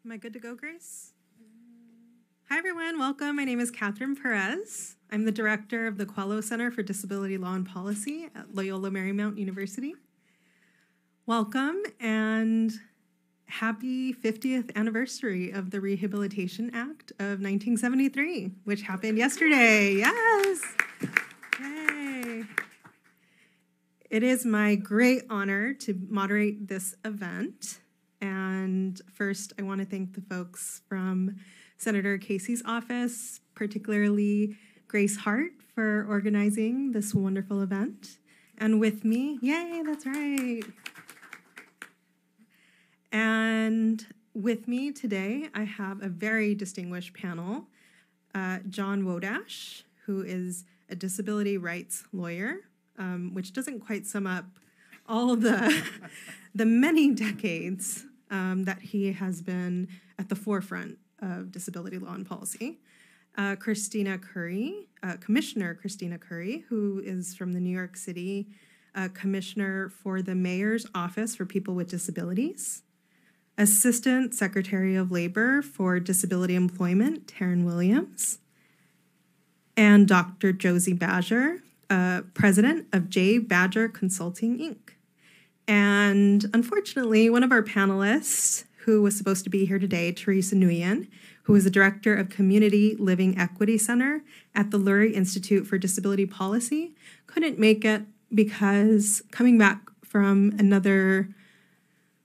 Am I good to go, Grace? Hi, everyone. Welcome. My name is Catherine Perez. I'm the director of the Quello Center for Disability Law and Policy at Loyola Marymount University. Welcome and happy 50th anniversary of the Rehabilitation Act of 1973, which happened yesterday. Yes. Yay. It is my great honor to moderate this event. And first, I want to thank the folks from Senator Casey's office, particularly Grace Hart, for organizing this wonderful event. And with me, yay, that's right. And with me today, I have a very distinguished panel. John Wodash, who is a disability rights lawyer, which doesn't quite sum up all the many decades that he has been at the forefront of disability law and policy. Christina Curry, Commissioner Christina Curry, who is from the New York City Commissioner for the Mayor's Office for People with Disabilities. Assistant Secretary of Labor for Disability Employment, Taryn Williams. And Dr. Josie Badger, President of J. Badger Consulting, Inc. And unfortunately, one of our panelists, who was supposed to be here today, Teresa Nguyen, who is the Director of Community Living Equity Center at the Lurie Institute for Disability Policy, couldn't make it because coming back from another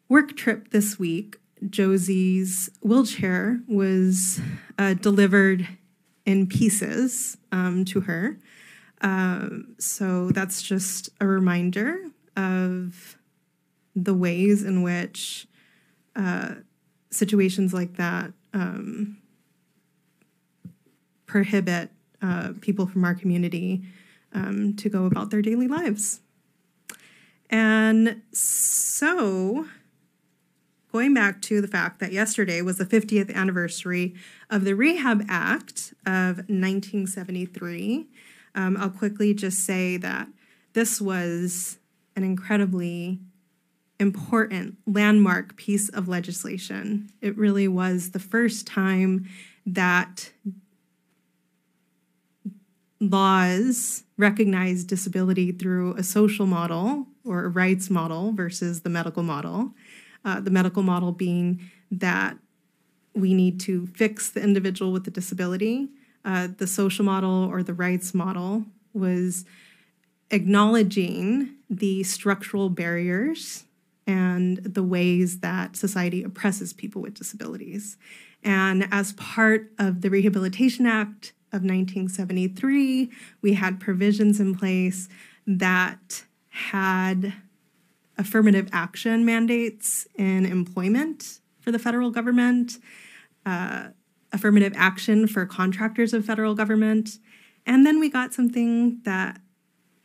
work trip this week, Josie's wheelchair was delivered in pieces to her. So that's just a reminder of the ways in which situations like that prohibit people from our community to go about their daily lives. And so, going back to the fact that yesterday was the 50th anniversary of the Rehab Act of 1973, I'll quickly just say that this was an incredibly important landmark piece of legislation. It really was the first time that laws recognized disability through a social model or a rights model versus the medical model. The medical model being that we need to fix the individual with the disability. The social model or the rights model was acknowledging the structural barriers and the ways that society oppresses people with disabilities. And as part of the Rehabilitation Act of 1973, we had provisions in place that had affirmative action mandates in employment for the federal government, affirmative action for contractors of federal government, and then we got something that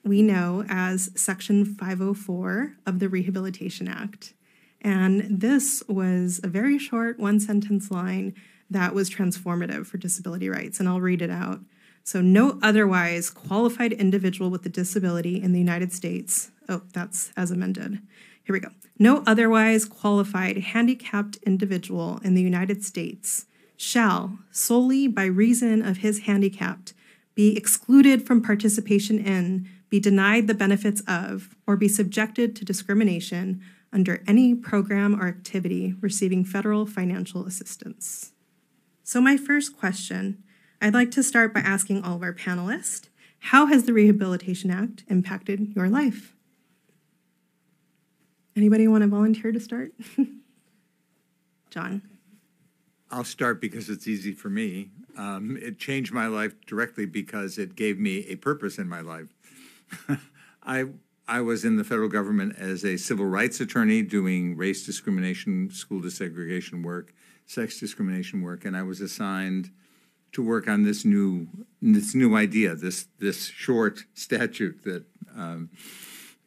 we know as Section 504 of the Rehabilitation Act. And this was a very short one-sentence line that was transformative for disability rights, and I'll read it out. So, no otherwise qualified individual with a disability in the United States, that's as amended. Here we go. No otherwise qualified handicapped individual in the United States shall, solely by reason of his handicap, be excluded from participation in, be denied the benefits of, or be subjected to discrimination under any program or activity receiving federal financial assistance. So my first question, I'd like to start by asking all of our panelists, how has the Rehabilitation Act impacted your life? Anybody want to volunteer to start? John. I'll start because it's easy for me. It changed my life directly because it gave me a purpose in my life. I was in the federal government as a civil rights attorney doing race discrimination, school desegregation work, sex discrimination work, and I was assigned to work on this new idea, this short statute that has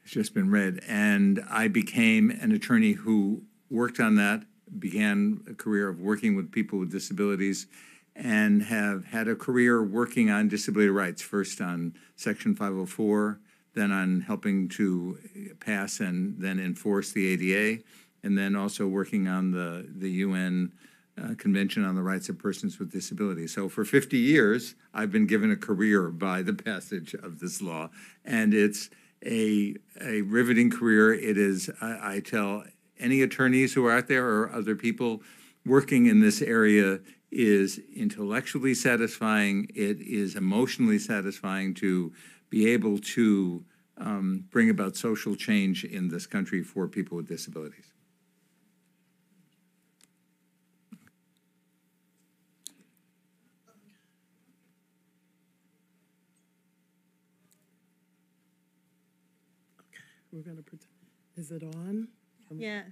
just been read. And I became an attorney who worked on that, began a career of working with people with disabilities, and have had a career working on disability rights, first on Section 504, then on helping to pass and then enforce the ADA, and then also working on the UN Convention on the Rights of Persons with Disabilities. So for 50 years, I've been given a career by the passage of this law, and it's a riveting career. It is, I tell any attorneys who are out there or other people working in this area, is intellectually satisfying. It is emotionally satisfying to be able to bring about social change in this country for people with disabilities. We're going to pretend. Is it on? Yes.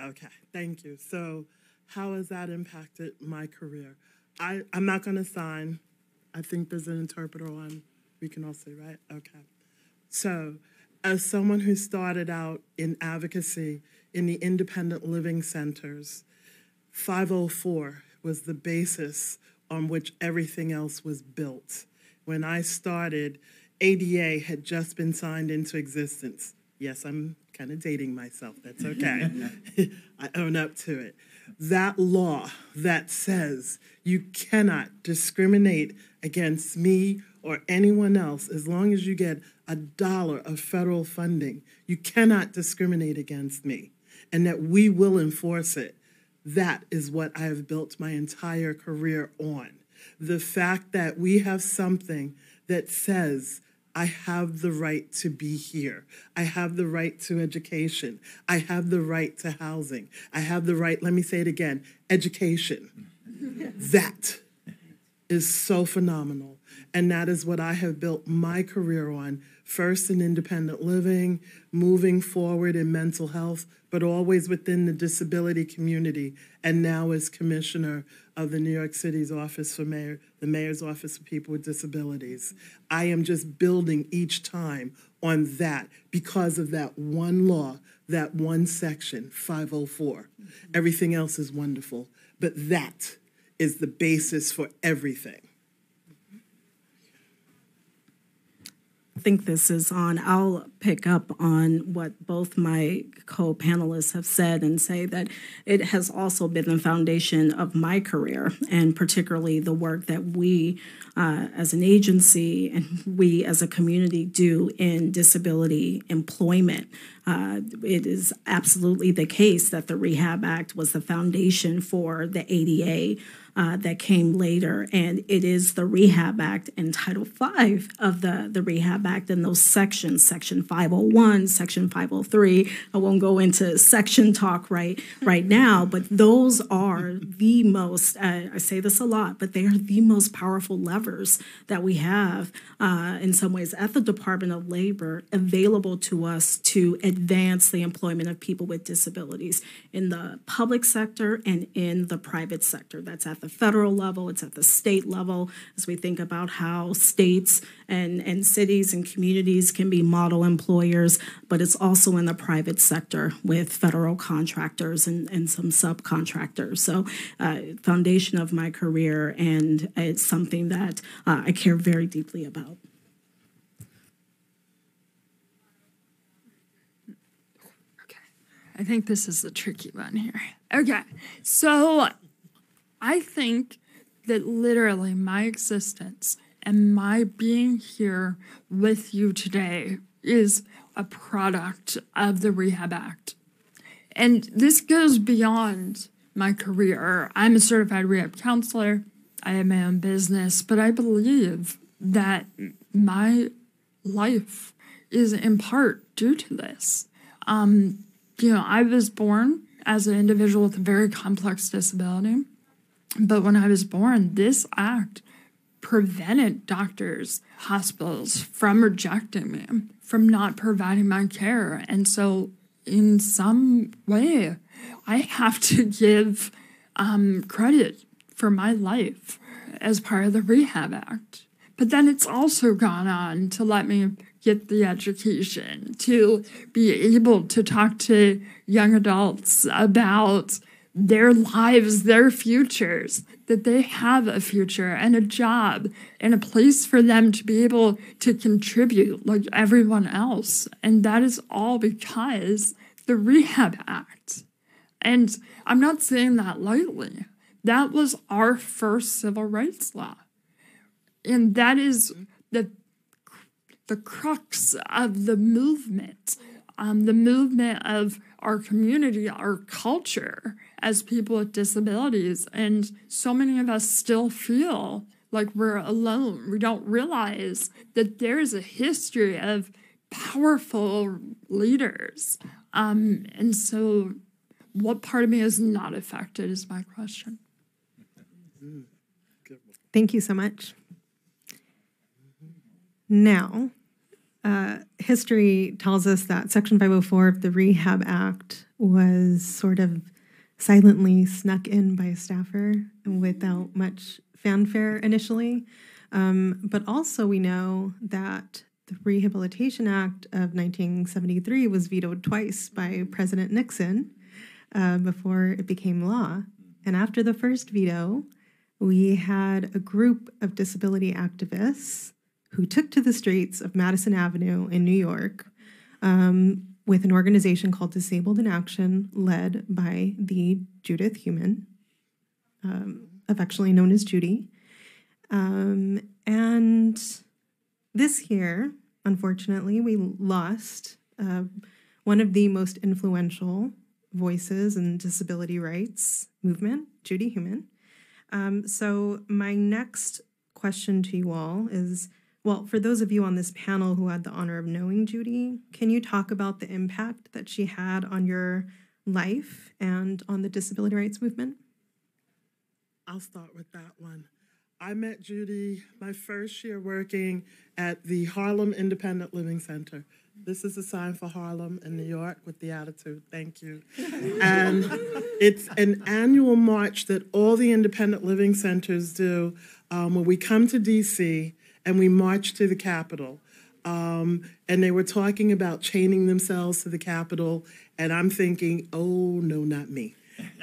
Okay, thank you. So how has that impacted my career? I'm not going to sign. I think there's an interpreter on. We can all say, right? Okay. So as someone who started out in advocacy in the independent living centers, 504 was the basis on which everything else was built. When I started, ADA had just been signed into existence. Yes, I'm kind of dating myself. That's okay. I own up to it. That law that says you cannot discriminate against me or anyone else as long as you get $1 of federal funding, you cannot discriminate against me, and that we will enforce it. That is what I have built my entire career on. The fact that we have something that says I have the right to be here. I have the right to education. I have the right to housing. I have the right, let me say it again, education. That is so phenomenal. And that is what I have built my career on, first in independent living, moving forward in mental health, but always within the disability community, and now as commissioner of the New York City's Office for Mayor, the Mayor's Office for People with Disabilities. I am just building each time on that because of that one law, that one section, 504. Everything else is wonderful, but that is the basis for everything. I think this is on. I'll pick up on what both my co-panelists have said and say that it has also been the foundation of my career, and particularly the work that we as an agency and we as a community do in disability employment. It is absolutely the case that the Rehab Act was the foundation for the ADA that came later, and it is the Rehab Act and Title V of the Rehab Act and those sections, Section 501, Section 503. I won't go into section talk right now, but those are the most, I say this a lot, but they are the most powerful levers that we have in some ways at the Department of Labor available to us to advance the employment of people with disabilities in the public sector and in the private sector. That's at the federal level, it's at the state level, as we think about how states and cities and communities can be model employers, but it's also in the private sector with federal contractors and some subcontractors. So foundation of my career, and it's something that I care very deeply about. I think this is the tricky one here. Okay, so I think that literally my existence and my being here with you today is a product of the Rehab Act. And this goes beyond my career. I'm a certified rehab counselor. I have my own business, but I believe that my life is in part due to this. I was born as an individual with a very complex disability, but when I was born, this act prevented doctors, hospitals from rejecting me, from not providing my care. And so in some way, I have to give credit for my life as part of the Rehab Act. But then it's also gone on to let me get the education, to be able to talk to young adults about their lives, their futures, that they have a future and a job and a place for them to be able to contribute like everyone else. And that is all because the Rehab Act. And I'm not saying that lightly, That was our first civil rights law. And that is the crux of the movement of our community, our culture as people with disabilities. And so many of us still feel like we're alone. We don't realize that there's a history of powerful leaders. And so what part of me is not affected is my question. Thank you so much. Now, history tells us that Section 504 of the Rehab Act was sort of silently snuck in by a staffer without much fanfare initially. But also we know that the Rehabilitation Act of 1973 was vetoed twice by President Nixon before it became law. And after the first veto, we had a group of disability activists who took to the streets of Madison Avenue in New York with an organization called Disabled in Action, led by the Judith Heumann, affectionately known as Judy. And this year, unfortunately, we lost one of the most influential voices in disability rights movement, Judy Heumann. So my next question to you all is, well, for those of you on this panel who had the honor of knowing Judy, can you talk about the impact that she had on your life and on the disability rights movement? I'll start with that one. I met Judy my first year working at the Harlem Independent Living Center. This is a sign for Harlem in New York with the attitude, thank you. And it's an annual march that all the independent living centers do when we come to DC and we march to the Capitol. And they were talking about chaining themselves to the Capitol, and I'm thinking, oh, no, not me.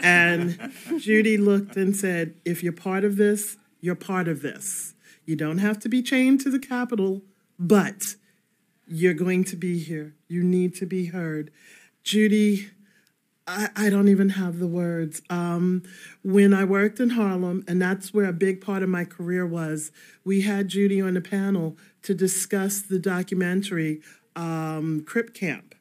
And Judy looked and said, if you're part of this, you're part of this. You don't have to be chained to the Capitol, but you're going to be here. You need to be heard. Judy, I don't even have the words. When I worked in Harlem, and that's where a big part of my career was, we had Judy on the panel to discuss the documentary Crip Camp.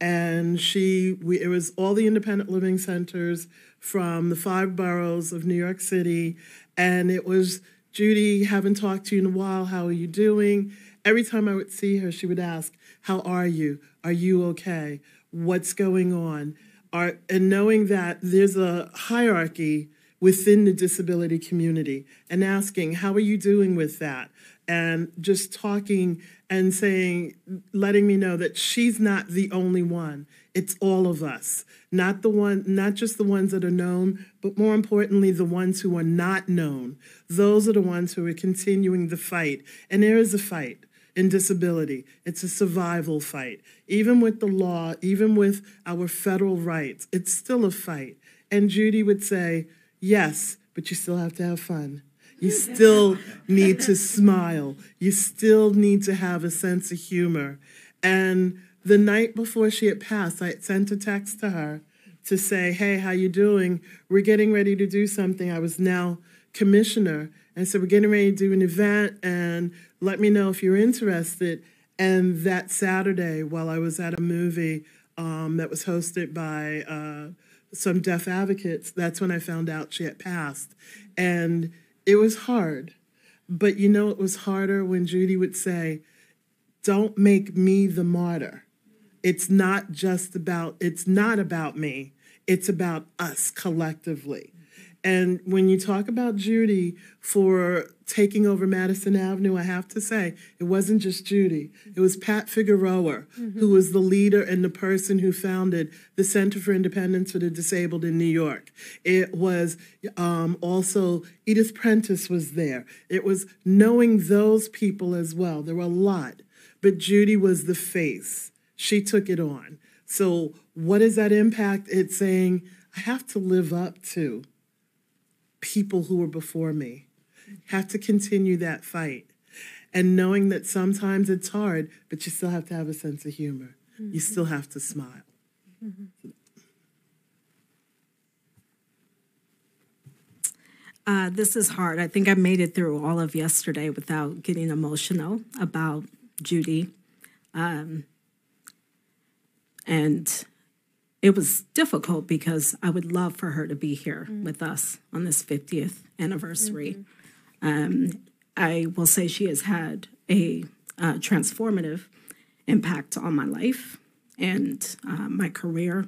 And it was all the independent living centers from the 5 boroughs of New York City. And it was, Judy, haven't talked to you in a while. How are you doing? Every time I would see her, she would ask, how are you? Are you okay? What's going on? And knowing that there's a hierarchy within the disability community and asking, how are you doing with that? And just talking and saying, letting me know that she's not the only one. It's all of us, not just the ones that are known, but more importantly, the ones who are not known. Those are the ones who are continuing the fight. And there is a fight in disability. It's a survival fight. Even with the law, even with our federal rights, it's still a fight. And Judy would say, yes, but you still have to have fun. You still need to smile. You still need to have a sense of humor. And the night before she had passed, I had sent a text to her to say, hey, how you doing? We're getting ready to do something. I was now commissioner. And so we're getting ready to do an event, and let me know if you're interested. And that Saturday, while I was at a movie that was hosted by some deaf advocates, that's when I found out she had passed. And it was hard. But you know, it was harder when Judy would say, don't make me the martyr. It's not about me. It's about us collectively. And when you talk about Judy for taking over Madison Avenue, I have to say, it wasn't just Judy. It was Pat Figueroa, who was the leader and the person who founded the Center for Independence for the Disabled in New York. It was also Edith Prentice was there. It was knowing those people as well. There were a lot. But Judy was the face. She took it on. So what is that impact? It's saying, I have to live up to people who were before me, have to continue that fight. And knowing that sometimes it's hard, but you still have to have a sense of humor. You still have to smile. This is hard. I think I made it through all of yesterday without getting emotional about Judy. And it was difficult because I would love for her to be here with us on this 50th anniversary. I will say she has had a transformative impact on my life and my career.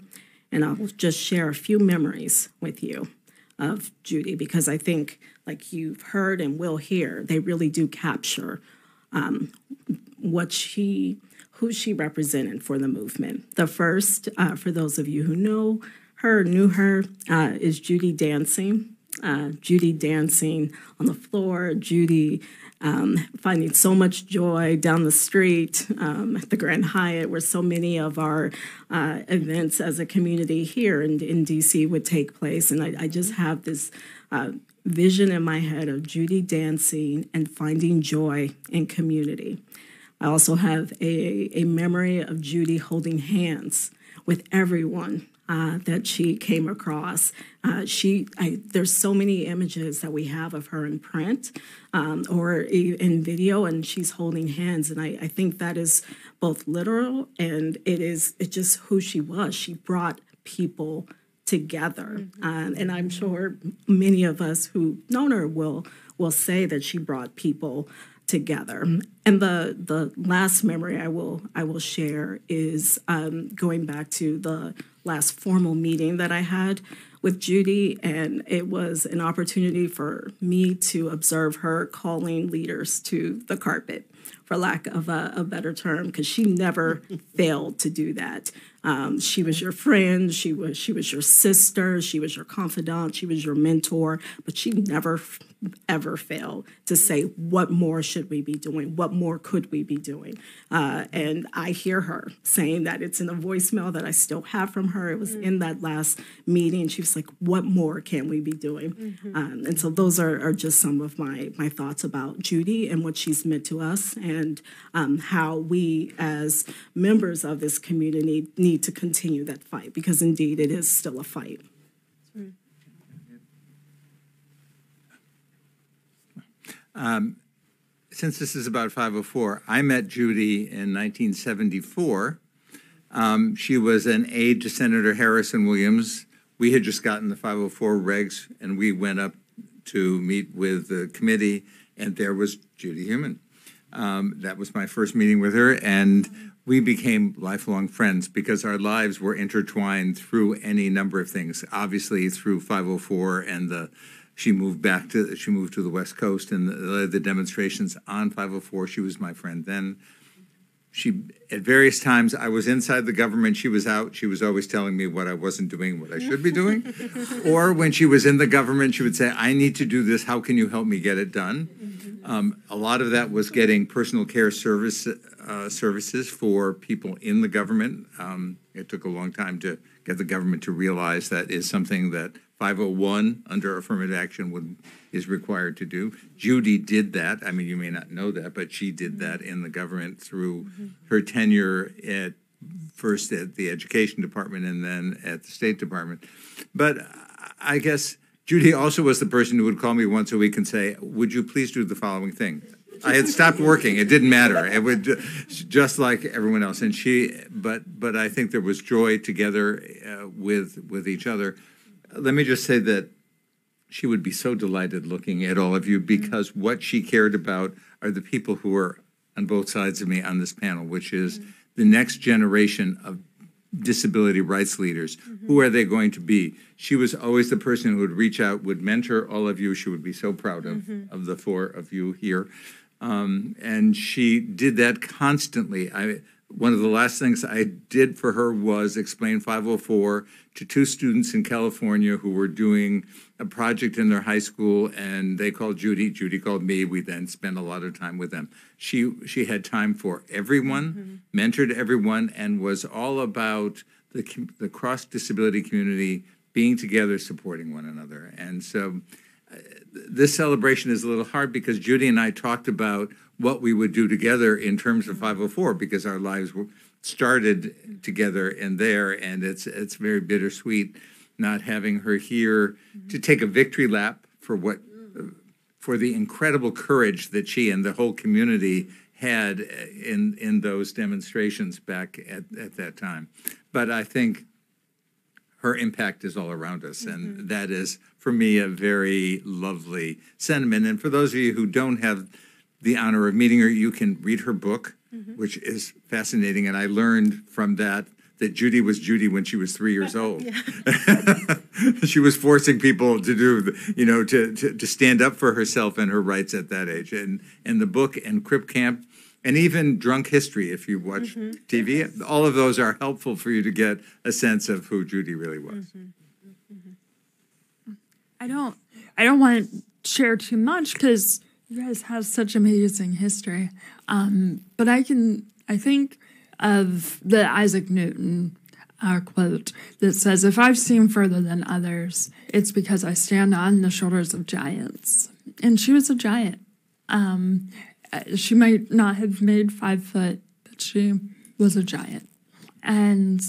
And I'll just share a few memories with you of Judy, because I think, like you've heard and will hear, they really do capture who she represented for the movement. The first, for those of you who knew her, is Judy dancing. Judy dancing on the floor, Judy finding so much joy down the street at the Grand Hyatt, where so many of our events as a community here in DC would take place. And I just have this vision in my head of Judy dancing and finding joy in community. I also have a memory of Judy holding hands with everyone that she came across. There's so many images that we have of her in print or in video, and she's holding hands. And I think that is both literal and it's just who she was. She brought people together. And I'm sure many of us who've known her will say that she brought people together. And the last memory I will share is going back to the last formal meeting that I had with Judy, and it was an opportunity for me to observe her calling leaders to the carpet, for lack of a better term, because she never failed to do that. She was your friend, she was your sister, she was your confidant, she was your mentor, but she never ever failed to say, what more should we be doing? What more could we be doing? And I hear her saying that. It's in a voicemail that I still have from her. It was in that last meeting. She was like, what more can we be doing? And so those are just some of my thoughts about Judy and what she's meant to us, and how we as members of this community need to continue that fight, because indeed it is still a fight. Since this is about 504, I met Judy in 1974. She was an aide to Senator Harrison Williams. We had just gotten the 504 regs, and we went up to meet with the committee, and there was Judy Heumann. That was my first meeting with her, and we became lifelong friends because our lives were intertwined through any number of things. Obviously, through 504 and she moved to the West Coast and led the demonstrations on 504. She was my friend then. At various times, I was inside the government, she was out. She was always telling me what I wasn't doing, what I should be doing. Or when she was in the government, she would say, I need to do this. How can you help me get it done? A lot of that was getting personal care services for people in the government. It took a long time to get the government to realize that is something that 501 under affirmative action is required to do. Judy did that. I mean, you may not know that, but she did that in the government through her tenure first at the Education Department and then at the State Department. But I guess Judy also was the person who would call me once a week and say, would you please do the following thing? I had stopped working. It didn't matter. It would just like everyone else. And but I think there was joy together with each other. Let me just say that she would be so delighted looking at all of you, because what she cared about are the people who are on both sides of me on this panel, which is the next generation of disability rights leaders. Who are they going to be? She was always the person who would reach out, would mentor all of you. She would be so proud of the four of you here. And she did that constantly. One of the last things I did for her was explain 504 to two students in California who were doing a project in their high school, and they called Judy. Judy called me. We then spent a lot of time with them. She had time for everyone, mentored everyone, and was all about the cross-disability community being together, supporting one another. And so this celebration is a little hard because Judy and I talked about what we would do together in terms of 504, because our lives were started together and there, and it's very bittersweet not having her here to take a victory lap for what for the incredible courage that she and the whole community had in those demonstrations back at that time. But I think her impact is all around us, and that is, for me, a very lovely sentiment. And for those of you who don't have the honor of meeting her, you can read her book, which is fascinating. And I learned from that Judy was Judy when she was 3 years old. She was forcing people to do, to stand up for herself and her rights at that age. And the book and Crip Camp, and even Drunk History, if you watch TV, all of those are helpful for you to get a sense of who Judy really was. I don't want to share too much because you guys have such amazing history. But I think of the Isaac Newton quote that says, "If I've seen further than others, it's because I stand on the shoulders of giants." And she was a giant. She might not have made 5 foot, but she was a giant. And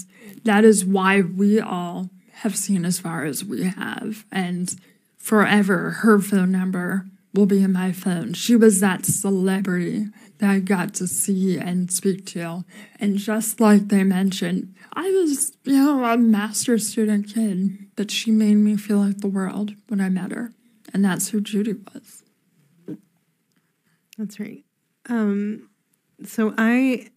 that is why we all have seen as far as we have. And forever, her phone number will be in my phone. She was that celebrity that I got to see and speak to. And just like they mentioned, I was, a master's student kid, but she made me feel like the world when I met her. And that's who Judy was. That's right. So I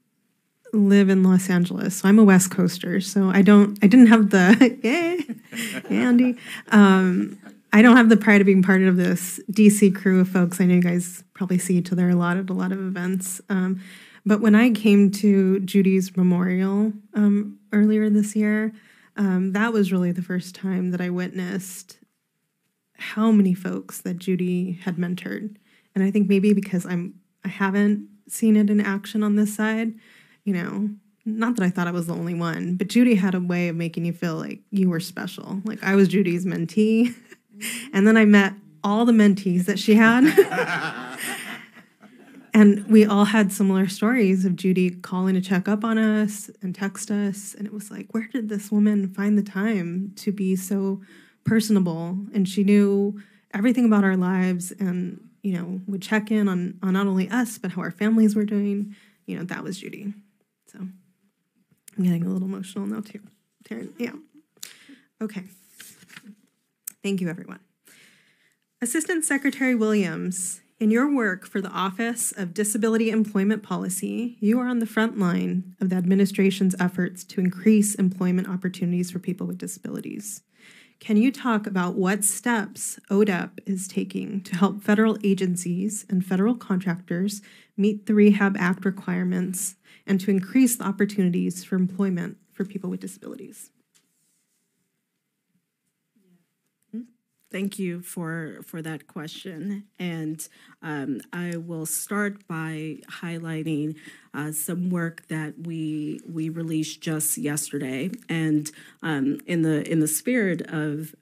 live in Los Angeles. So I'm a West Coaster. So I didn't have the, Andy. I don't have the pride of being part of this DC crew of folks. I know you guys probably see each other a lot at a lot of events. But when I came to Judy's memorial earlier this year, that was really the first time that I witnessed how many folks that Judy had mentored. And I think maybe because I haven't seen it in action on this side, not that I thought I was the only one, but Judy had a way of making you feel like you were special. Like I was Judy's mentee. And then I met all the mentees that she had. And we all had similar stories of Judy calling to check up on us and text us. And it was like, where did this woman find the time to be so personable? And she knew everything about our lives and, would check in on not only us, but how our families were doing. That was Judy. So I'm getting a little emotional now too. Taryn, yeah. Okay. Thank you, everyone. Assistant Secretary Williams, in your work for the Office of Disability Employment Policy, you are on the front line of the administration's efforts to increase employment opportunities for people with disabilities. Can you talk about what steps ODEP is taking to help federal agencies and federal contractors meet the Rehab Act requirements and to increase the opportunities for employment for people with disabilities? Thank you for that question. And I will start by highlighting some work that we released just yesterday. And in the spirit of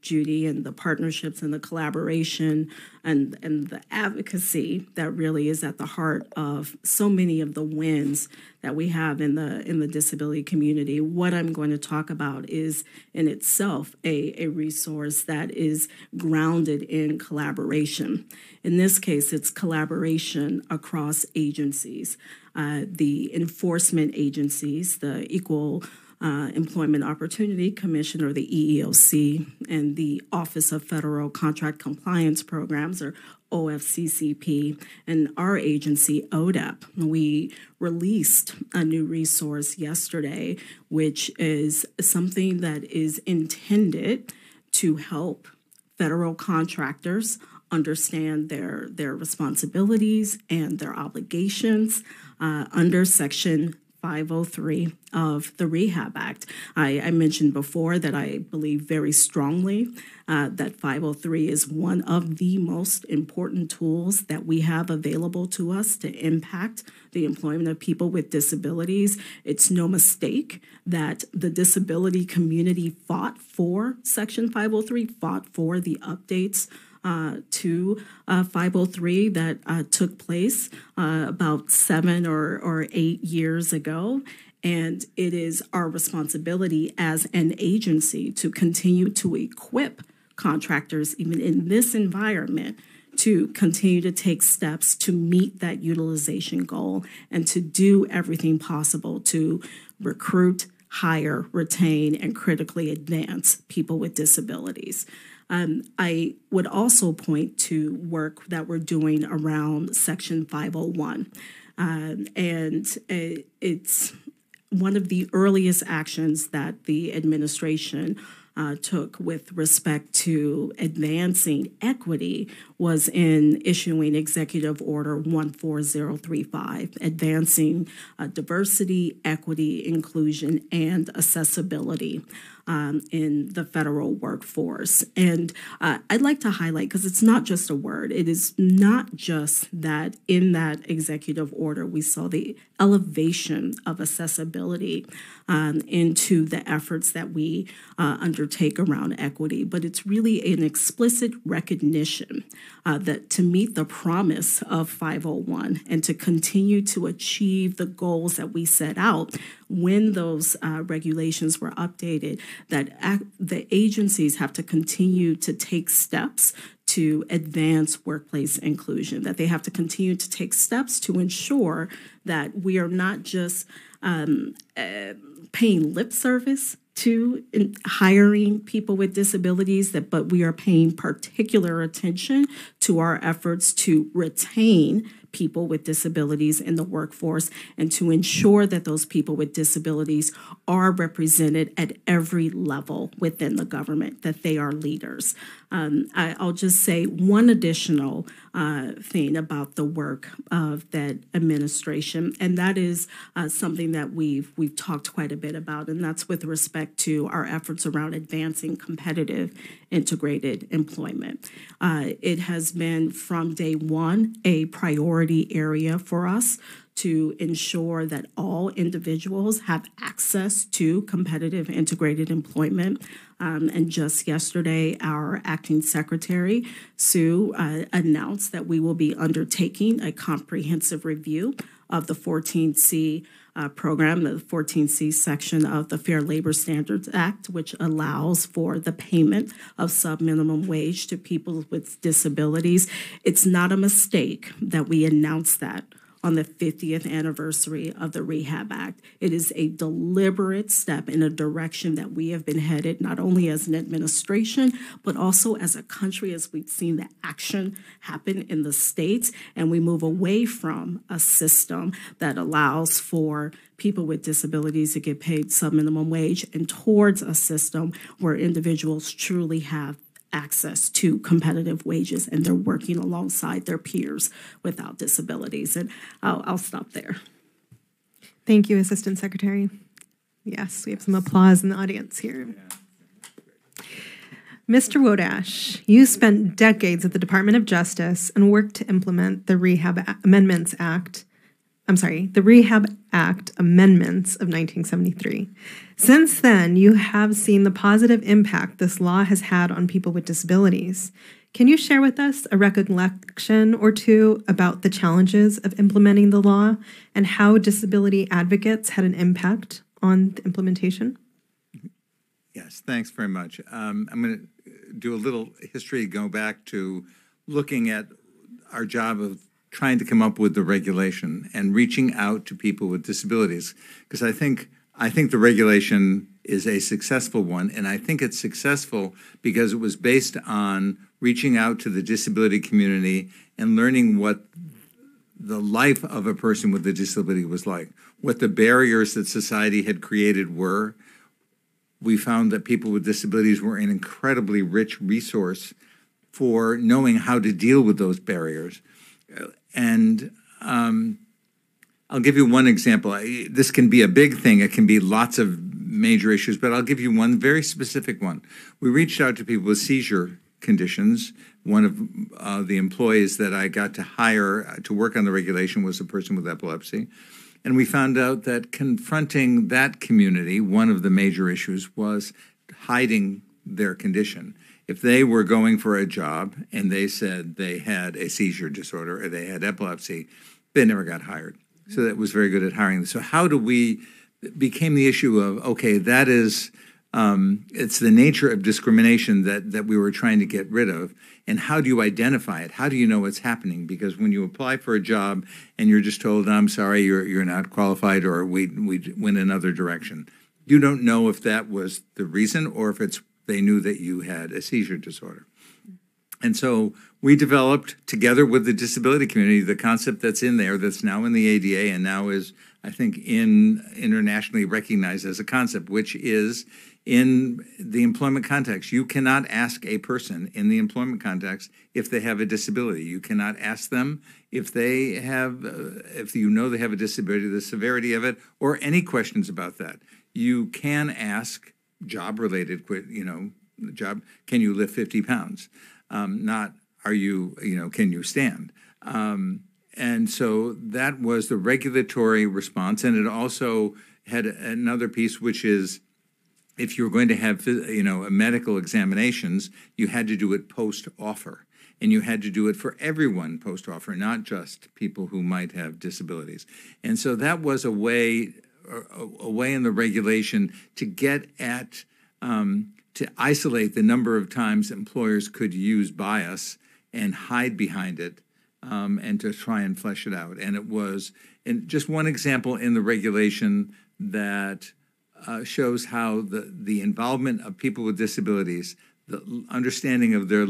Judy and the partnerships and the collaboration and the advocacy that really is at the heart of so many of the wins that we have in the disability community, what I'm going to talk about is in itself a resource that is grounded in collaboration. In this case, it's collaboration across agencies. The enforcement agencies, the Equal Employment Opportunity Commission, or the EEOC, and the Office of Federal Contract Compliance Programs, or OFCCP, and our agency, ODEP. We released a new resource yesterday, which is something that is intended to help federal contractors understand their responsibilities and their obligations under Section 503 of the Rehab Act. I mentioned before that I believe very strongly that 503 is one of the most important tools that we have available to us to impact the employment of people with disabilities. It's no mistake that the disability community fought for Section 503, fought for the updates to 503 that took place about 7 or 8 years ago. And it is our responsibility as an agency to continue to equip contractors, even in this environment, to continue to take steps to meet that utilization goal and to do everything possible to recruit, hire, retain, and critically advance people with disabilities. I would also point to work that we're doing around Section 501. It's one of the earliest actions that the administration took with respect to advancing equity was in issuing Executive Order 14035, advancing diversity, equity, inclusion, and accessibility in the federal workforce. And I'd like to highlight, because it's not just a word, it is not just that in that executive order we saw the elevation of accessibility into the efforts that we undertake around equity, but it's really an explicit recognition that to meet the promise of 501 and to continue to achieve the goals that we set out when those regulations were updated, that the agencies have to continue to take steps to advance workplace inclusion, that they have to continue to take steps to ensure that we are not just paying lip service to hiring people with disabilities, but we are paying particular attention to our efforts to retain people with disabilities in the workforce and to ensure that those people with disabilities are represented at every level within the government, that they are leaders. I'll just say one additional thing about the work of that administration, and that is something that we've talked quite a bit about, and that's with respect to our efforts around advancing competitive integrated employment. It has been from day one a priority area for us to ensure that all individuals have access to competitive integrated employment. And just yesterday, our acting secretary, Sue, announced that we will be undertaking a comprehensive review of the 14C program, the 14C section of the Fair Labor Standards Act, which allows for the payment of sub-minimum wage to people with disabilities. It's not a mistake that we announced that on the 50th anniversary of the Rehab Act. It is a deliberate step in a direction that we have been headed, not only as an administration, but also as a country, as we've seen the action happen in the states, and we move away from a system that allows for people with disabilities to get paid sub-minimum wage and towards a system where individuals truly have access to competitive wages and they're working alongside their peers without disabilities. And I'll stop there. Thank you, Assistant Secretary. Yes, we have some applause in the audience here. Mr. Wodash, you spent decades at the Department of Justice and worked to implement the Rehab Act Amendments of 1973. Since then, you have seen the positive impact this law has had on people with disabilities. Can you share with us a recollection or two about the challenges of implementing the law and how disability advocates had an impact on the implementation? Yes, thanks very much. I'm going to do a little history, go back to looking at our job of trying to come up with the regulation and reaching out to people with disabilities, because I think the regulation is a successful one, and I think it's successful because it was based on reaching out to the disability community and learning what the life of a person with a disability was like, what the barriers that society had created were. We found that people with disabilities were an incredibly rich resource for knowing how to deal with those barriers. And I'll give you one example. This can be a big thing. It can be lots of major issues, but I'll give you one very specific one. We reached out to people with seizure conditions. One of the employees that I got to hire to work on the regulation was a person with epilepsy. And we found out that confronting that community, one of the major issues was hiding their condition. If they were going for a job and they said they had a seizure disorder or they had epilepsy, they never got hired. So that was very good at hiring them. So how do we, became the issue of, okay, that is It's the nature of discrimination that we were trying to get rid of. And how do you identify it? How do you know what's happening? Because when you apply for a job and you're just told, I'm sorry, you're not qualified, or we went another direction, you don't know if that was the reason or if they knew that you had a seizure disorder. And so we developed, together with the disability community, the concept that's in there, that's now in the ADA and now is, I think, internationally recognized as a concept, which is in the employment context. You cannot ask a person in the employment context if they have a disability. You cannot ask them if you know they have a disability, the severity of it, or any questions about that. You can ask job-related, job, can you lift 50 pounds? Not, can you stand? And so that was the regulatory response. And it also had another piece, which is if you were going to have, medical examinations, you had to do it post-offer. And you had to do it for everyone post-offer, not just people who might have disabilities. And so that was a way in the regulation to get at, to isolate the number of times employers could use bias and hide behind it, and to try and flesh it out. And it was just one example in the regulation that shows how the involvement of people with disabilities, the understanding of their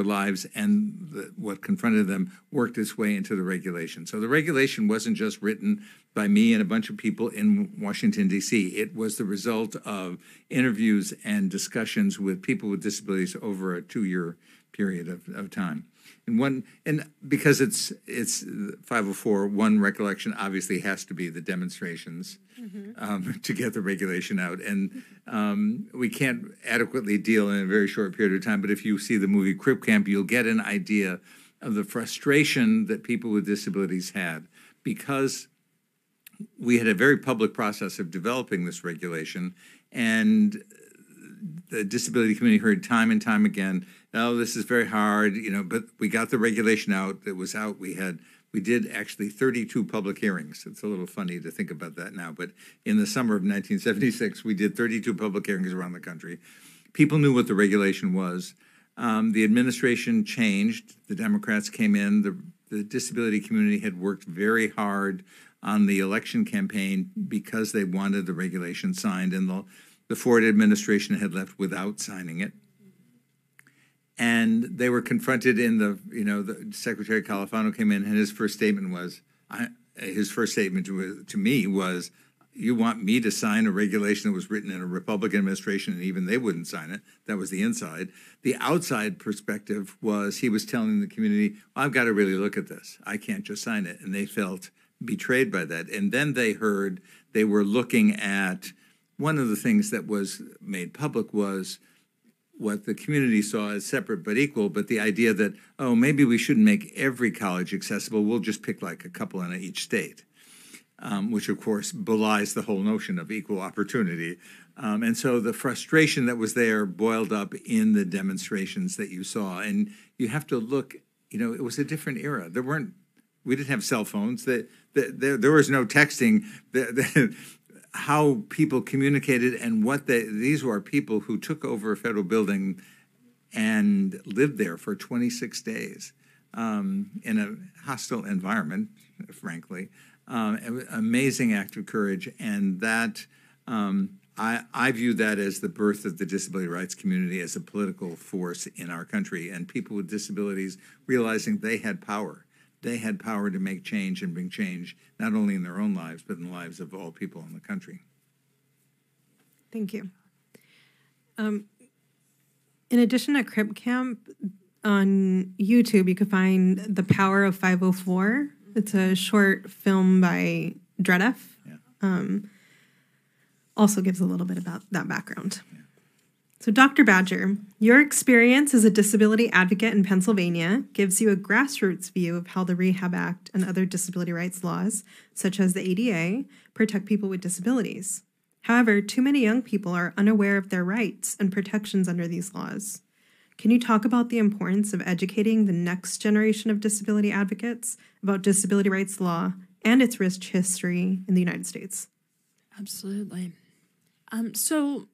lives and what confronted them worked its way into the regulation. So the regulation wasn't just written by me and a bunch of people in Washington, D.C. It was the result of interviews and discussions with people with disabilities over a 2-year period of time. And because it's 504, one recollection obviously has to be the demonstrations to get the regulation out. And we can't adequately deal in a very short period of time, but if you see the movie Crip Camp, you'll get an idea of the frustration that people with disabilities had, because we had a very public process of developing this regulation, and the disability community heard time and time again, oh, this is very hard, but we got the regulation out. It was out. We did actually 32 public hearings. It's a little funny to think about that now, but in the summer of 1976, we did 32 public hearings around the country. People knew what the regulation was. The administration changed. The Democrats came in. The disability community had worked very hard on the election campaign because they wanted the regulation signed, and the Ford administration had left without signing it. And they were confronted the Secretary Califano came in, and his first statement to me was, you want me to sign a regulation that was written in a Republican administration, and even they wouldn't sign it. That was the inside. The outside perspective was he was telling the community, well, I've got to really look at this. I can't just sign it. And they felt betrayed by that. And then they heard they were looking at one of the things that was made public was what the community saw as separate but equal, but the idea that, oh, maybe we shouldn't make every college accessible. We'll just pick like a couple in each state, which, of course, belies the whole notion of equal opportunity. And so the frustration that was there boiled up in the demonstrations that you saw. And you have to look, it was a different era. We didn't have cell phones. There was no texting. How people communicated and these were people who took over a federal building and lived there for 26 days in a hostile environment, frankly. Amazing act of courage, and that I view that as the birth of the disability rights community as a political force in our country, and people with disabilities realizing they had power. They had power to make change and bring change, not only in their own lives, but in the lives of all people in the country. Thank you. In addition to Crip Camp, on YouTube, you could find The Power of 504. It's a short film by Dredef. Yeah. Also gives a little bit about that background. Yeah. So, Dr. Badger, your experience as a disability advocate in Pennsylvania gives you a grassroots view of how the Rehab Act and other disability rights laws, such as the ADA, protect people with disabilities. However, too many young people are unaware of their rights and protections under these laws. Can you talk about the importance of educating the next generation of disability advocates about disability rights law and its rich history in the United States? Absolutely. So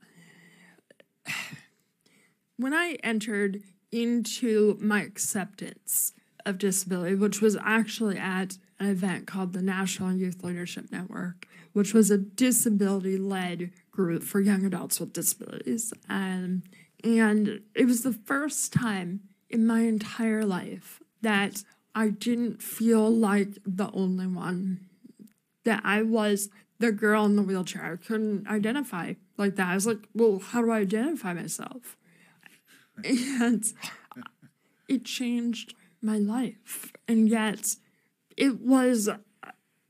when I entered into my acceptance of disability, which was actually at an event called the National Youth Leadership Network, which was a disability-led group for young adults with disabilities. And it was the first time in my entire life that I didn't feel like the only one, that I was the girl in the wheelchair. I couldn't identify like that. I was like, well, how do I identify myself? And it changed my life. And yet it was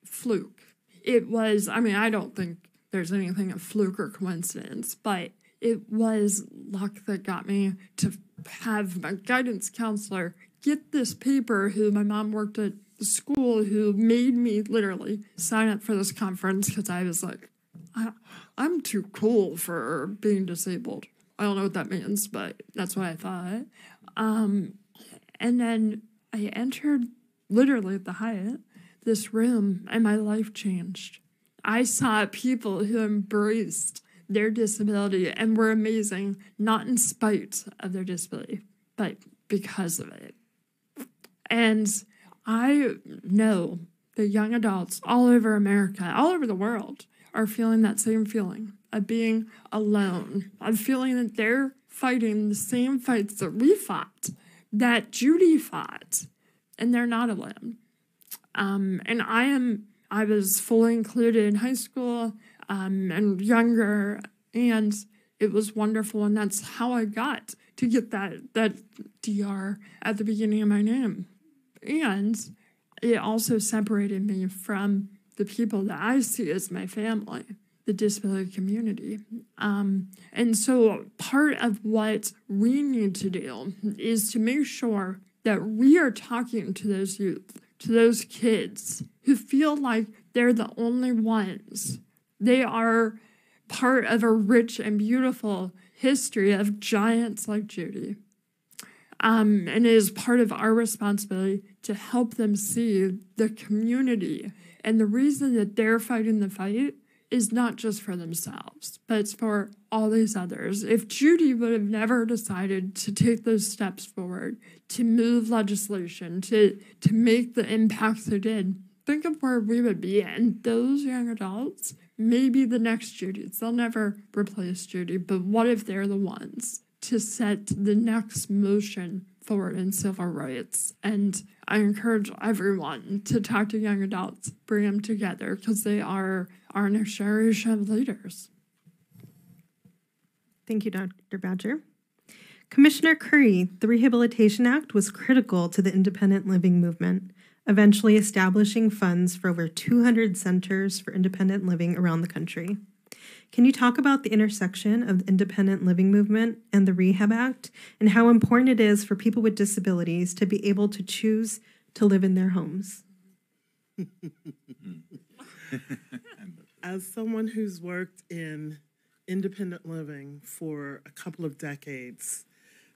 fluke. It was, I mean, I don't think there's anything a fluke or coincidence, but it was luck that got me to have my guidance counselor get this paper, who my mom worked at the school, who made me literally sign up for this conference because I was like, I'm too cool for being disabled. I don't know what that means, but that's what I thought. And then I entered literally at the Hyatt, this room, and my life changed. I saw people who embraced their disability and were amazing, not in spite of their disability, but because of it. And I know that young adults all over America, all over the world, are feeling that same feeling of being alone, of feeling that they're fighting the same fights that we fought, that Judy fought, and they're not alone. And I was fully included in high school and younger, and it was wonderful, and that's how I got to get that DR at the beginning of my name. And it also separated me from the people that I see as my family, the disability community. And so part of what we need to do is to make sure that we are talking to those youth, to those kids who feel like they're the only ones. They are part of a rich and beautiful history of giants like Judy. And it is part of our responsibility to help them see the community. And the reason that they're fighting the fight is not just for themselves, but it's for all these others. If Judy would have never decided to take those steps forward, to move legislation, to make the impact they did, think of where we would be. And those young adults may be the next Judys. They'll never replace Judy, but what if they're the ones to set the next motion forward in civil rights? And I encourage everyone to talk to young adults, bring them together, because they are our next generation of leaders. Thank you, Dr. Badger. Commissioner Curry, the Rehabilitation Act was critical to the independent living movement, eventually establishing funds for over 200 centers for independent living around the country. Can you talk about the intersection of the independent living movement and the Rehab Act, and how important it is for people with disabilities to be able to choose to live in their homes? As someone who's worked in independent living for a couple of decades,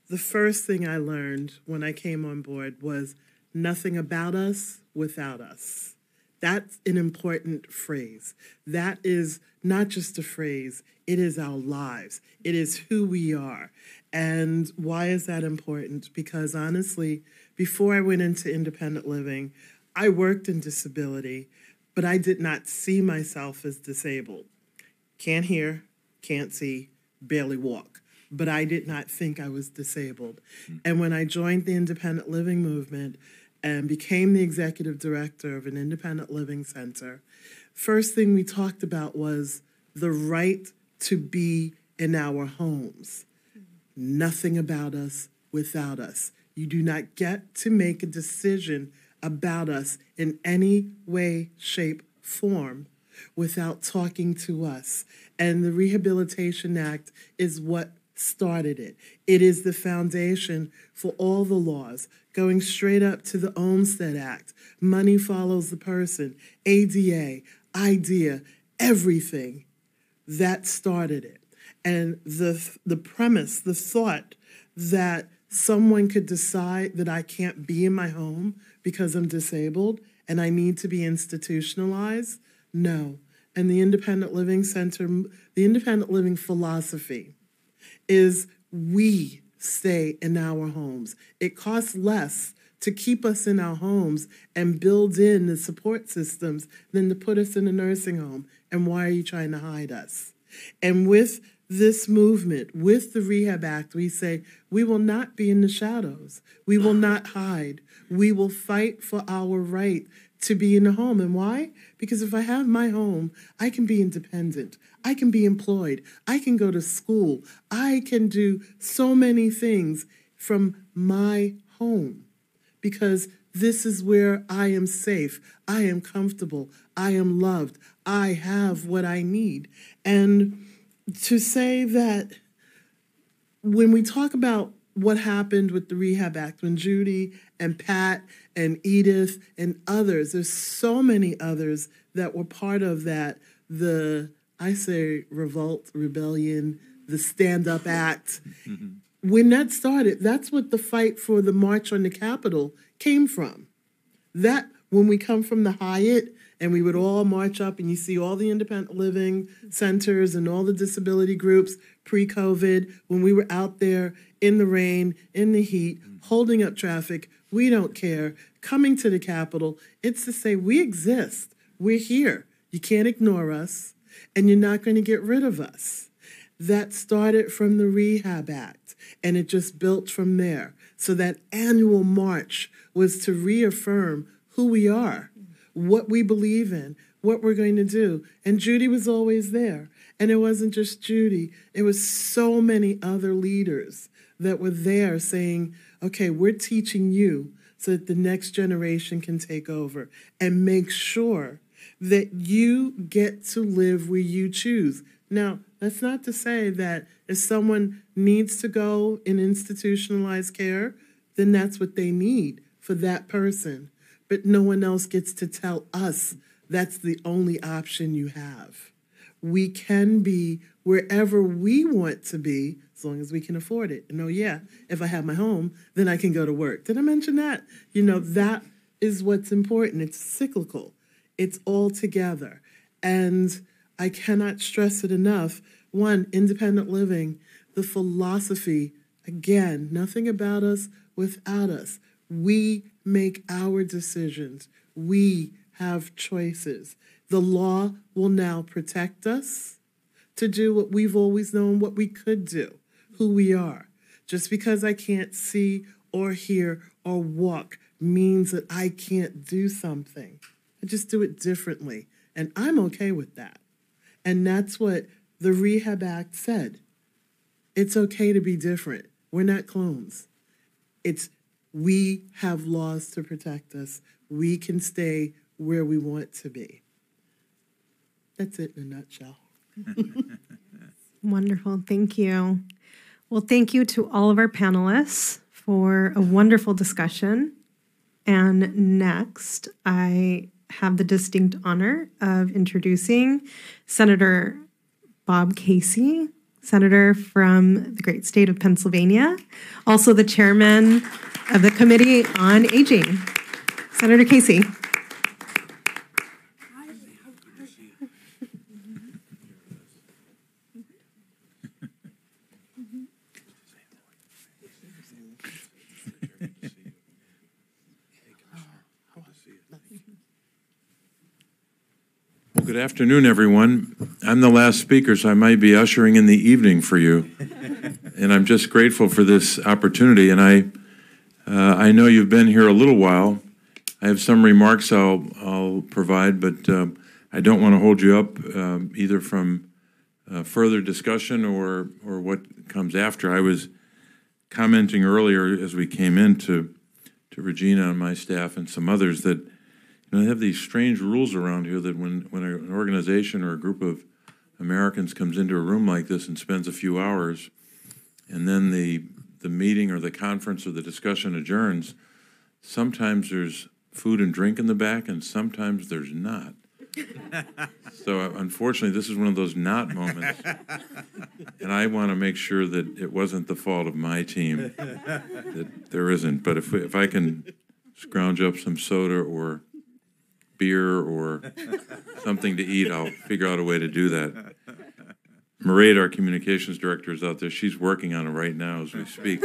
the first thing I learned when I came on board was nothing about us without us. That's an important phrase. That is not just a phrase, it is our lives. It is who we are. And why is that important? Because honestly, before I went into independent living, I worked in disability, but I did not see myself as disabled. Can't hear, can't see, barely walk. But I did not think I was disabled. And when I joined the independent living movement and became the executive director of an independent living center, first thing we talked about was the right to be in our homes. Nothing about us without us. You do not get to make a decision about us in any way, shape, form without talking to us. And the Rehabilitation Act is what started it. It is the foundation for all the laws, going straight up to the Olmstead Act. Money follows the person, ADA, IDEA, everything. That started it. And the premise, the thought that someone could decide that I can't be in my home because I'm disabled and I need to be institutionalized, no. And the independent living center, the independent living philosophy is we stay in our homes. It costs less to keep us in our homes and build in the support systems than to put us in a nursing home. And why are you trying to hide us? And with this movement, with the Rehab Act, we say we will not be in the shadows. We will not hide. We will fight for our right to be in the home. And why? Because if I have my home, I can be independent. I can be employed. I can go to school. I can do so many things from my home because this is where I am safe. I am comfortable. I am loved. I have what I need. And to say that when we talk about what happened with the Rehab Act, when Judy and Pat and Edith and others, there's so many others that were part of that, I say revolt, rebellion, the Stand Up Act. When that started, that's what the fight for the March on the Capitol came from. That, when we come from the Hyatt, and we would all march up, and you see all the independent living centers and all the disability groups pre-COVID, when we were out there in the rain, in the heat, holding up traffic, we don't care, coming to the Capitol, it's to say we exist, we're here, you can't ignore us, and you're not going to get rid of us. That started from the Rehab Act, and it just built from there. So that annual march was to reaffirm who we are, what we believe in, what we're going to do. And Judy was always there. And it wasn't just Judy. It was so many other leaders that were there saying, okay, we're teaching you so that the next generation can take over and make sure that you get to live where you choose. Now, that's not to say that if someone needs to go in institutionalized care, then that's what they need for that person. But no one else gets to tell us that's the only option you have. We can be wherever we want to be as long as we can afford it. And oh yeah, if I have my home, then I can go to work. Did I mention that? You know, that is what's important. It's cyclical. It's all together. And I cannot stress it enough. One, independent living, the philosophy, again, nothing about us without us. We make our decisions. We have choices. The law will now protect us to do what we've always known what we could do, who we are. Just because I can't see or hear or walk means that I can't do something. I just do it differently, and I'm okay with that. And that's what the Rehab Act said. It's okay to be different. We're not clones. We have laws to protect us. We can stay where we want to be. That's it in a nutshell. Wonderful. Thank you. Well, thank you to all of our panelists for a wonderful discussion. And next, I have the distinct honor of introducing Senator Bob Casey, Senator from the great state of Pennsylvania, also the chairman of the Committee on Aging. Senator Casey. Well, good afternoon, everyone. I'm the last speaker, so I might be ushering in the evening for you. And I'm just grateful for this opportunity. And I know you've been here a little while. I have some remarks I'll provide, but I don't want to hold you up either from further discussion or what comes after. I was commenting earlier as we came in to Regina and my staff and some others that they have these strange rules around here that when an organization or a group of Americans comes into a room like this and spends a few hours, and then the meeting or the conference or the discussion adjourns, sometimes there's food and drink in the back, and sometimes there's not. So unfortunately, this is one of those not moments. And I want to make sure that it wasn't the fault of my team, that there isn't. But if I can scrounge up some soda or beer or something to eat, I'll figure out a way to do that. Mairead, our communications director, is out there. She's working on it right now as we speak.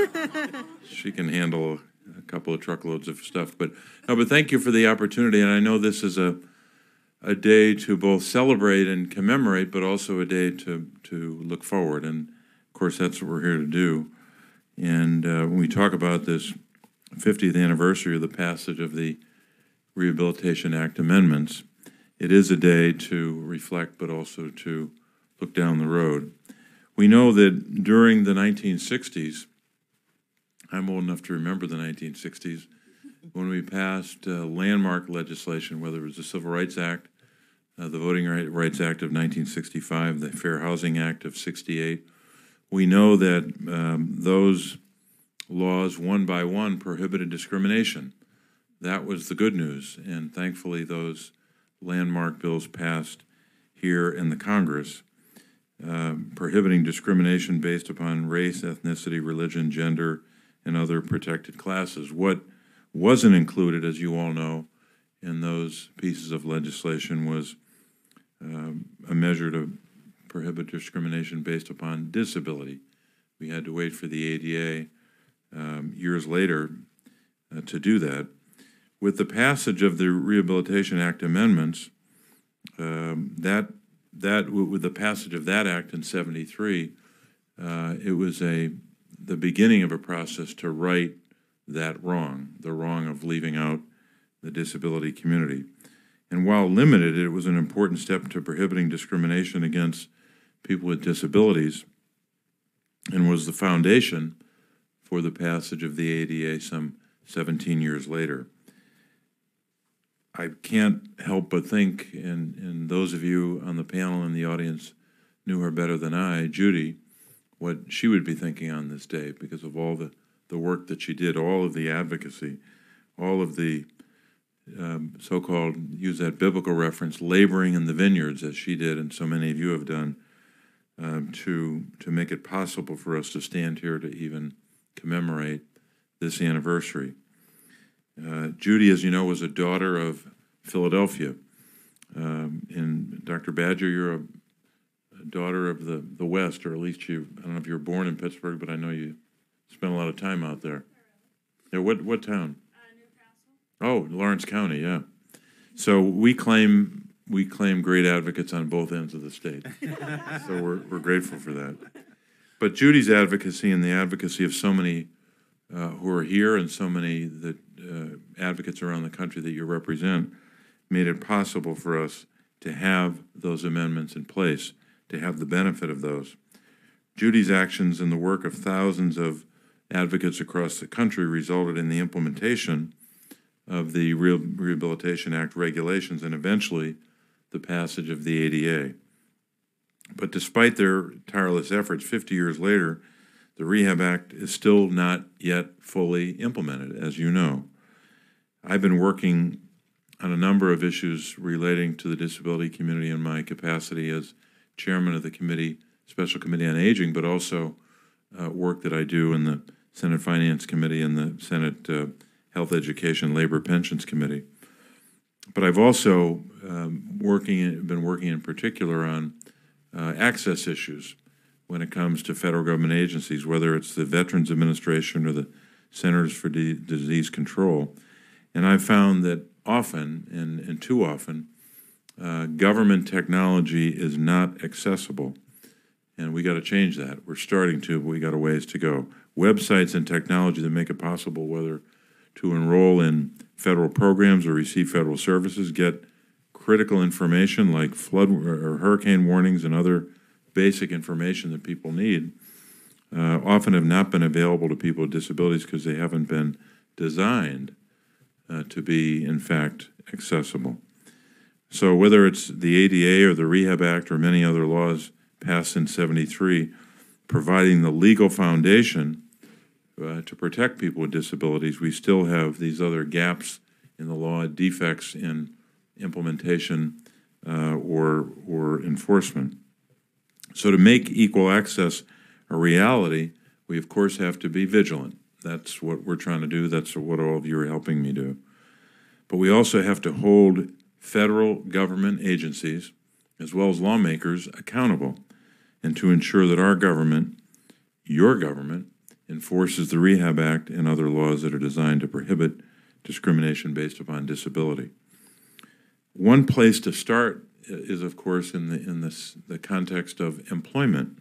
She can handle a couple of truckloads of stuff. But thank you for the opportunity. And I know this is a day to both celebrate and commemorate, but also a day to look forward. And of course, that's what we're here to do. And when we talk about this 50th anniversary of the passage of the Rehabilitation Act amendments, it is a day to reflect, but also to look down the road. We know that during the 1960s, I'm old enough to remember the 1960s, when we passed landmark legislation, whether it was the Civil Rights Act, the Voting Rights Act of 1965, the Fair Housing Act of 68, we know that those laws, one by one, prohibited discrimination. That was the good news, and thankfully those landmark bills passed here in the Congress, prohibiting discrimination based upon race, ethnicity, religion, gender, and other protected classes. What wasn't included, as you all know, in those pieces of legislation was a measure to prohibit discrimination based upon disability. We had to wait for the ADA years later to do that. With the passage of the Rehabilitation Act amendments, with the passage of that act in '73, it was the beginning of a process to right that wrong, the wrong of leaving out the disability community. And while limited, it was an important step to prohibiting discrimination against people with disabilities and was the foundation for the passage of the ADA some 17 years later. I can't help but think, and those of you on the panel and the audience knew her better than I, Judy, what she would be thinking on this day because of all the work that she did, all of the advocacy, all of the so-called, use that biblical reference, laboring in the vineyards as she did and so many of you have done to make it possible for us to stand here to even commemorate this anniversary. Judy, as you know, was a daughter of Philadelphia. And Dr. Badger, you're a daughter of the West, or at least I don't know if you were born in Pittsburgh, but I know you spent a lot of time out there. Yeah, what town? Newcastle. Oh, Lawrence County, yeah. So we claim great advocates on both ends of the state. So we're grateful for that. But Judy's advocacy and the advocacy of so many who are here and so many that advocates around the country that you represent made it possible for us to have those amendments in place, to have the benefit of those. Judy's actions and the work of thousands of advocates across the country resulted in the implementation of the Rehabilitation Act regulations and eventually the passage of the ADA. But despite their tireless efforts, 50 years later, the Rehab Act is still not yet fully implemented, as you know. I've been working on a number of issues relating to the disability community in my capacity as chairman of the committee, Special Committee on Aging, but also work that I do in the Senate Finance Committee and the Senate Health, Education, Labor, Pensions Committee. But I've also been working in particular on access issues when it comes to federal government agencies, whether it's the Veterans Administration or the Centers for Disease Control. And I've found that often, and too often, government technology is not accessible. And we got to change that. We're starting to, but we got a ways to go. Websites and technology that make it possible whether to enroll in federal programs or receive federal services, get critical information like flood or hurricane warnings and other basic information that people need, often have not been available to people with disabilities because they haven't been designed to be, in fact, accessible. So whether it's the ADA or the Rehab Act or many other laws passed in '73, providing the legal foundation to protect people with disabilities, we still have these other gaps in the law, defects in implementation or enforcement. So to make equal access a reality, we of course have to be vigilant. That's what we're trying to do. That's what all of you are helping me do. But we also have to hold federal government agencies, as well as lawmakers, accountable. and to ensure that our government, your government, enforces the Rehab Act and other laws that are designed to prohibit discrimination based upon disability. One place to start is, of course, in the context of employment.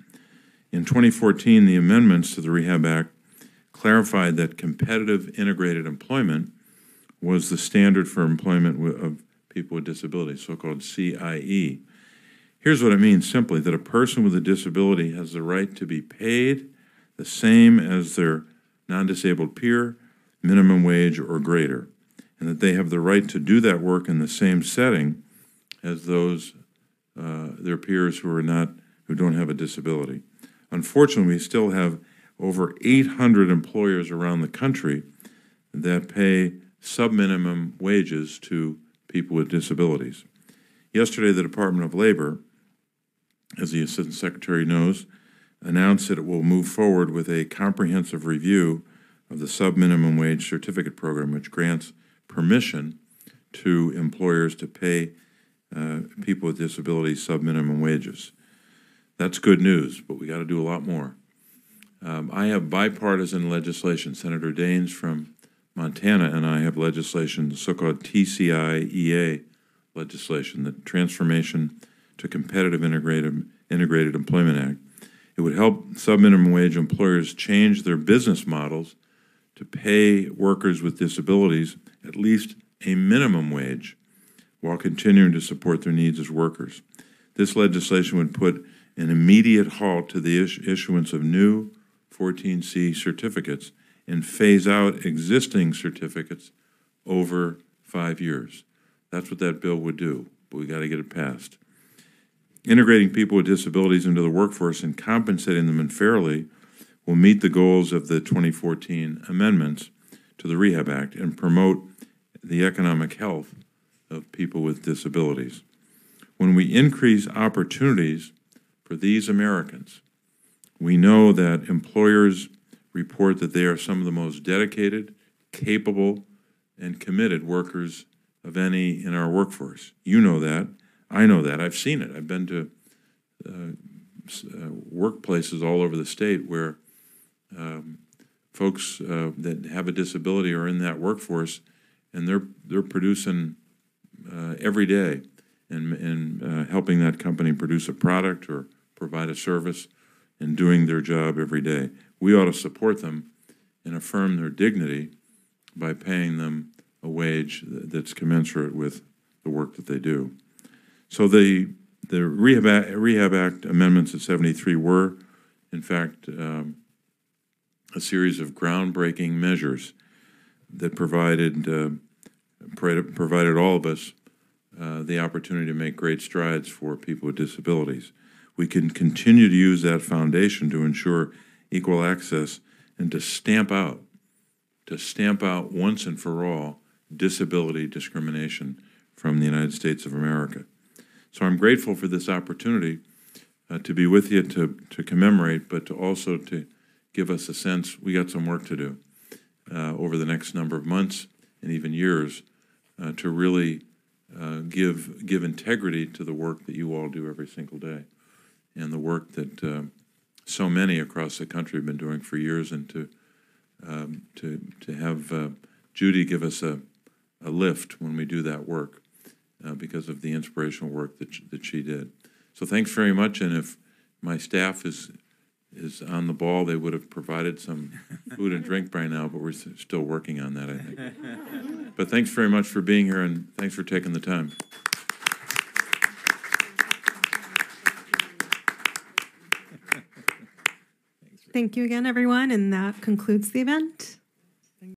In 2014, the amendments to the Rehab Act clarified that competitive integrated employment was the standard for employment of people with disabilities, so-called CIE. Here's what it means simply, that a person with a disability has the right to be paid the same as their non-disabled peer, minimum wage or greater, and that they have the right to do that work in the same setting as those their peers who don't have a disability. Unfortunately, we still have over 800 employers around the country that pay sub-minimum wages to people with disabilities. Yesterday, the Department of Labor, as the Assistant Secretary knows, announced that it will move forward with a comprehensive review of the sub-minimum wage certificate program, which grants permission to employers to pay people with disabilities sub-minimum wages. That's good news, but we got to do a lot more. I have bipartisan legislation. Senator Daines from Montana and I have legislation, the so-called TCI-EA legislation, the Transformation to Competitive Integrated Employment Act. It would help sub-minimum wage employers change their business models to pay workers with disabilities at least a minimum wage while continuing to support their needs as workers. This legislation would put an immediate halt to the issuance of new 14C certificates and phase out existing certificates over 5 years. That's what that bill would do, but we got to get it passed. Integrating people with disabilities into the workforce and compensating them unfairly will meet the goals of the 2014 amendments to the Rehab Act and promote the economic health of people with disabilities. When we increase opportunities for these Americans, we know that employers report that they are some of the most dedicated, capable, and committed workers of any in our workforce. You know that. I know that. I've seen it. I've been to workplaces all over the state where folks that have a disability are in that workforce, and they're producing every day and helping that company produce a product or provide a service and doing their job every day. We ought to support them and affirm their dignity by paying them a wage that's commensurate with the work that they do. So the Rehab Act amendments of 73 were, in fact, a series of groundbreaking measures that provided all of us the opportunity to make great strides for people with disabilities. We can continue to use that foundation to ensure equal access and to stamp out once and for all disability discrimination from the United States of America. So I'm grateful for this opportunity to be with you to commemorate, but to also to give us a sense we got some work to do over the next number of months and even years to really give integrity to the work that you all do every single day and the work that so many across the country have been doing for years, and to have Judy give us a lift when we do that work because of the inspirational work that she did. So thanks very much, and if my staff is on the ball, they would have provided some food and drink by now, but we're still working on that, I think. But thanks very much for being here, and thanks for taking the time. Thank you again, everyone, and that concludes the event.